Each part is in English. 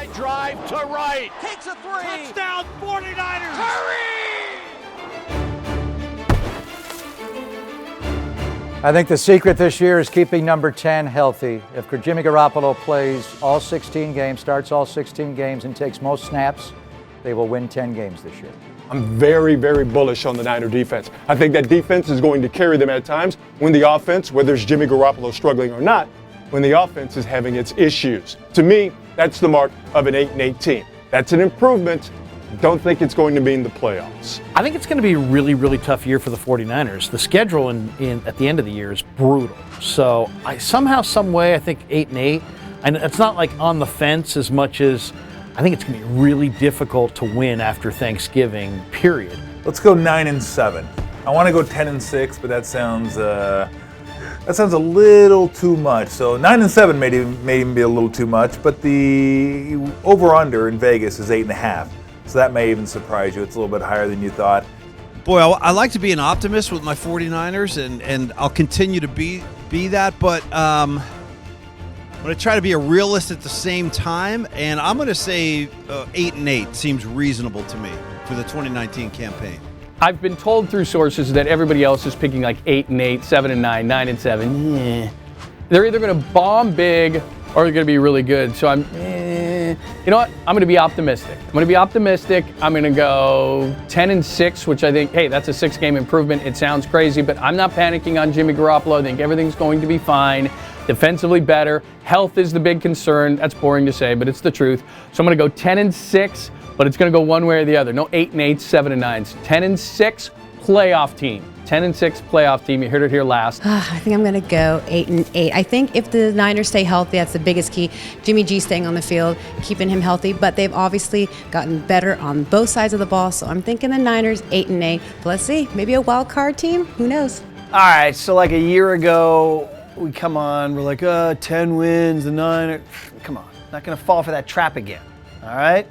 Line drive to right. Takes a 3. Touchdown 49ers. Hurry! I think the secret this year is keeping number 10 healthy. If Jimmy Garoppolo plays all 16 games, starts all 16 games, and takes most snaps, they will win 10 games this year. I'm very, very bullish on the Niner defense. I think that defense is going to carry them at times when the offense, whether it's Jimmy Garoppolo struggling or not, when the offense is having its issues. To me, that's the mark of an 8-8 team. That's an improvement. Don't think it's going to be in the playoffs. I think it's going to be a really, really tough year for the 49ers. The schedule at the end of the year is brutal. So somehow, some way, I think 8-8. And it's not like on the fence as much as I think it's going to be really difficult to win after Thanksgiving, period. Let's go 9-7. I want to go 10-6, but that sounds a little too much. So 9-7 may even be a little too much, but the over-under in Vegas is 8.5. So that may even surprise you. It's a little bit higher than you thought. Boy, I like to be an optimist with my 49ers, and I'll continue to be that, but I'm going to try to be a realist at the same time, and I'm going to say 8-8 seems reasonable to me for the 2019 campaign. I've been told through sources that everybody else is picking like 8-8, 7-9, 9-7. Yeah. They're either going to bomb big or they're going to be really good. So you know what? I'm going to be optimistic. I'm going to go 10-6, which I think, hey, that's a 6-game improvement. It sounds crazy, but I'm not panicking on Jimmy Garoppolo. I think everything's going to be fine. Defensively better. Health is the big concern. That's boring to say, but it's the truth. So I'm going to go 10-6, but it's going to go one way or the other. No 8-8, 7-9s. 10-6 playoff team. 10-6 playoff team. You heard it here last. I think I'm going to go 8-8. I think if the Niners stay healthy, that's the biggest key. Jimmy G staying on the field, keeping him healthy, but they've obviously gotten better on both sides of the ball. So I'm thinking the Niners 8-8. But let's see, maybe a wild card team. Who knows? All right, so like a year ago, we come on, we're like, 10 wins, the Niners. Come on, not going to fall for that trap again. All right,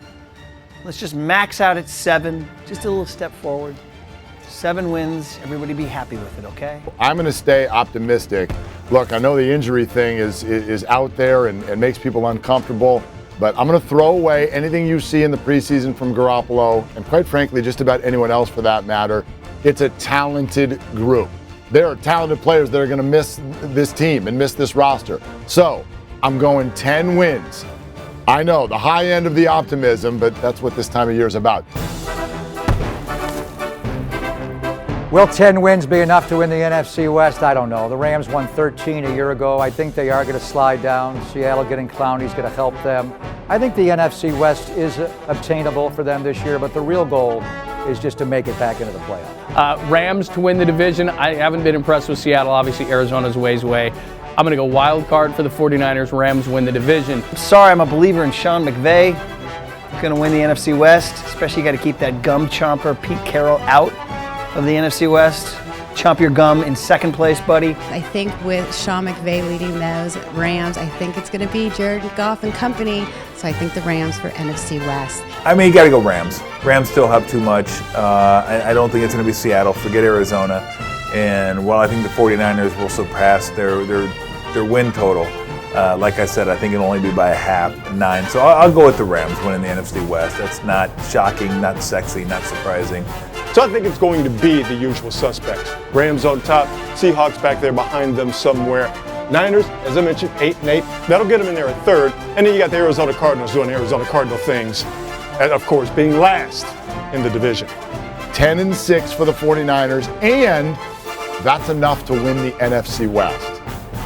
let's just max out at 7. Just a little step forward. 7 wins, everybody be happy with it, okay? I'm going to stay optimistic. Look, I know the injury thing is out there and makes people uncomfortable, but I'm going to throw away anything you see in the preseason from Garoppolo, and quite frankly, just about anyone else for that matter. It's a talented group. There are talented players that are going to miss this team and miss this roster. So I'm going 10 wins. I know, the high end of the optimism, but that's what this time of year is about. Will 10 wins be enough to win the NFC West? I don't know. The Rams won 13 a year ago. I think they are going to slide down. Seattle getting Clowney is going to help them. I think the NFC West is obtainable for them this year, but the real goal is just to make it back into the playoffs. Rams to win the division. I haven't been impressed with Seattle. Obviously, Arizona's ways away. I'm going to go wild card for the 49ers. Rams win the division. I'm sorry, I'm a believer in Sean McVay. Going to win the NFC West. Especially you got to keep that gum chomper Pete Carroll out of the NFC West. Chomp your gum in second place, buddy. I think with Sean McVay leading those Rams, I think it's going to be Jared Goff and company. So I think the Rams for NFC West. I mean, you got to go Rams. Rams still have too much. I don't think it's going to be Seattle. Forget Arizona. And while I think the 49ers will surpass their win total, like I said, I think it'll only be by a half, 9. So I'll go with the Rams winning the NFC West. That's not shocking, not sexy, not surprising. So I think it's going to be the usual suspects. Rams on top, Seahawks back there behind them somewhere. Niners, as I mentioned, 8-8. That'll get them in there at 3rd. And then you got the Arizona Cardinals doing Arizona Cardinal things. And of course, being last in the division. 10-6 for the 49ers, and that's enough to win the NFC West.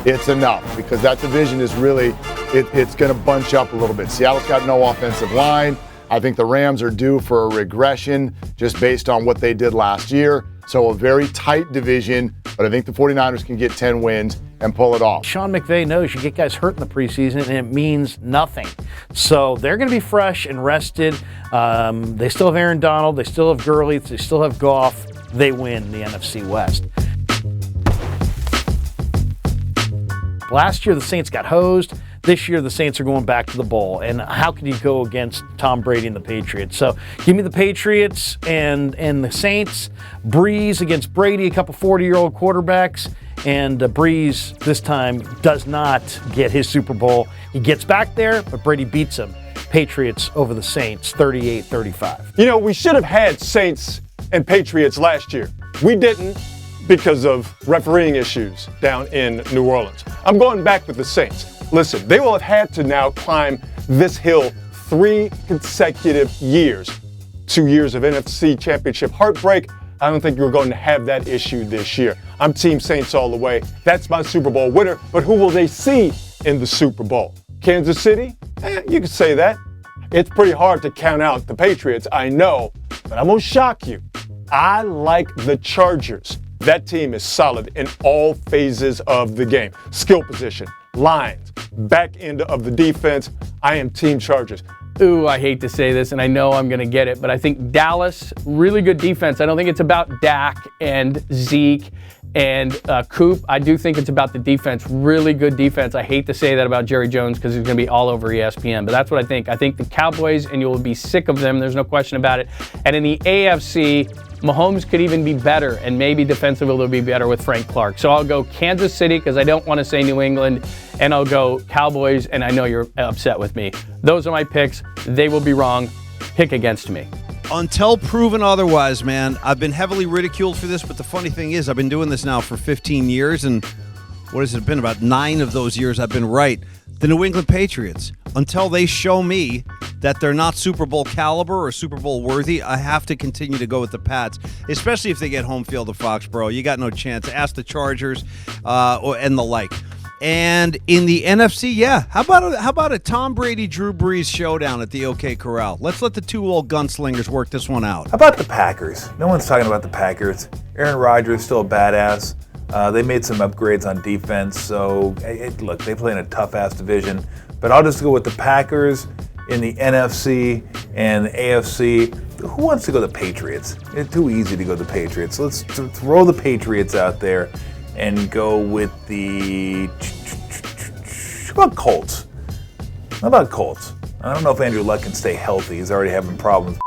It's enough because that division is really, it's going to bunch up a little bit. Seattle's got no offensive line. I think the Rams are due for a regression just based on what they did last year. So a very tight division, but I think the 49ers can get 10 wins and pull it off. Sean McVay knows you get guys hurt in the preseason and it means nothing. So they're going to be fresh and rested. They still have Aaron Donald. They still have Gurley. They still have Goff. They win the NFC West. Last year, the Saints got hosed. This year, the Saints are going back to the bowl. And how can you go against Tom Brady and the Patriots? So give me the Patriots and the Saints. Breeze against Brady, a couple 40-year-old quarterbacks. And Breeze, this time, does not get his Super Bowl. He gets back there, but Brady beats him. Patriots over the Saints, 38-35. You know, we should have had Saints and Patriots last year. We didn't because of refereeing issues down in New Orleans. I'm going back with the Saints. Listen, they will have had to now climb this hill 3 consecutive years. 2 years of NFC Championship heartbreak. I don't think you're going to have that issue this year. I'm Team Saints all the way. That's my Super Bowl winner. But who will they see in the Super Bowl? Kansas City? You could say that. It's pretty hard to count out the Patriots, I know, but I'm going to shock you. I like the Chargers. That team is solid in all phases of the game. Skill position, lines, back end of the defense. I am Team Chargers. Ooh, I hate to say this, and I know I'm going to get it, but I think Dallas, really good defense. I don't think it's about Dak and Zeke and Coop. I do think it's about the defense, really good defense. I hate to say that about Jerry Jones because he's going to be all over ESPN, but that's what I think. I think the Cowboys, and you'll be sick of them, there's no question about it. And in the AFC, Mahomes could even be better, and maybe defensively they'll be better with Frank Clark. So I'll go Kansas City because I don't want to say New England, and I'll go Cowboys, and I know you're upset with me. Those are my picks. They will be wrong. Pick against me. Until proven otherwise, man. I've been heavily ridiculed for this, but the funny thing is I've been doing this now for 15 years, and what has it been? About 9 of those years I've been right. The New England Patriots. Until they show me that they're not Super Bowl caliber or Super Bowl worthy, I have to continue to go with the Pats, especially if they get home field to Foxborough. You got no chance. Ask the Chargers and the like. And in the NFC, yeah, how about a Tom Brady, Drew Brees showdown at the OK Corral? Let's let the two old gunslingers work this one out. How about the Packers? No one's talking about the Packers. Aaron Rodgers still a badass. They made some upgrades on defense, so look, they play in a tough-ass division. But I'll just go with the Packers in the NFC and the AFC. Who wants to go the Patriots? It's too easy to go the Patriots. Let's throw the Patriots out there and go with the... How about Colts? How about Colts? I don't know if Andrew Luck can stay healthy. He's already having problems.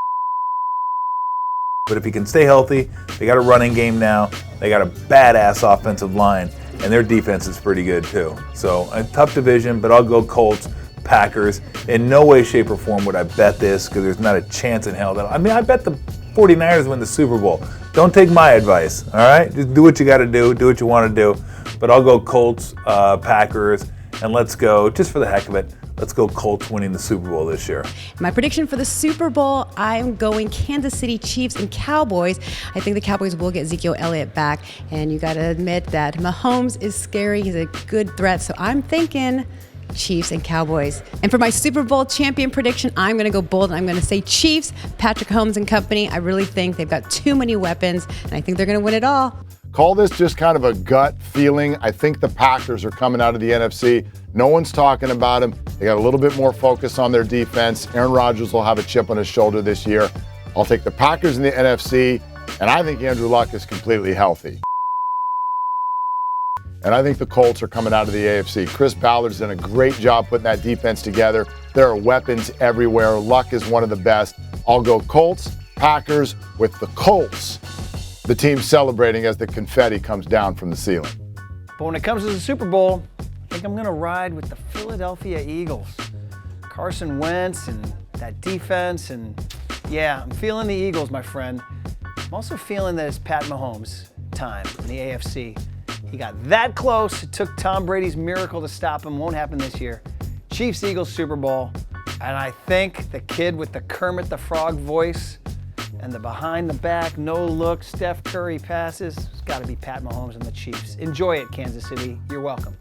But if he can stay healthy, they got a running game now. They got a badass offensive line, and their defense is pretty good too. So a tough division, but I'll go Colts, Packers. In no way, shape, or form would I bet this because there's not a chance in hell that I bet the 49ers win the Super Bowl. Don't take my advice, all right? Just do what you got to do what you want to do. But I'll go Colts, Packers, and let's go, just for the heck of it, let's go Colts winning the Super Bowl this year. My prediction for the Super Bowl, I'm going Kansas City Chiefs and Cowboys. I think the Cowboys will get Ezekiel Elliott back, and you got to admit that Mahomes is scary. He's a good threat, so I'm thinking Chiefs and Cowboys. And for my Super Bowl champion prediction, I'm going to go bold, and I'm going to say Chiefs, Patrick Mahomes and company. I really think they've got too many weapons, and I think they're going to win it all. Call this just kind of a gut feeling. I think the Packers are coming out of the NFC. No one's talking about them. They got a little bit more focus on their defense. Aaron Rodgers will have a chip on his shoulder this year. I'll take the Packers in the NFC, and I think Andrew Luck is completely healthy. And I think the Colts are coming out of the AFC. Chris Ballard's done a great job putting that defense together. There are weapons everywhere. Luck is one of the best. I'll go Colts, Packers with the Colts. The team celebrating as the confetti comes down from the ceiling. But when it comes to the Super Bowl, I think I'm going to ride with the Philadelphia Eagles. Carson Wentz and that defense, and yeah, I'm feeling the Eagles, my friend. I'm also feeling that it's Pat Mahomes' time in the AFC. He got that close. It took Tom Brady's miracle to stop him. Won't happen this year. Chiefs, Eagles, Super Bowl. And I think the kid with the Kermit the Frog voice and the behind-the-back, no-look Steph Curry passes, it's got to be Pat Mahomes and the Chiefs. Enjoy it, Kansas City. You're welcome.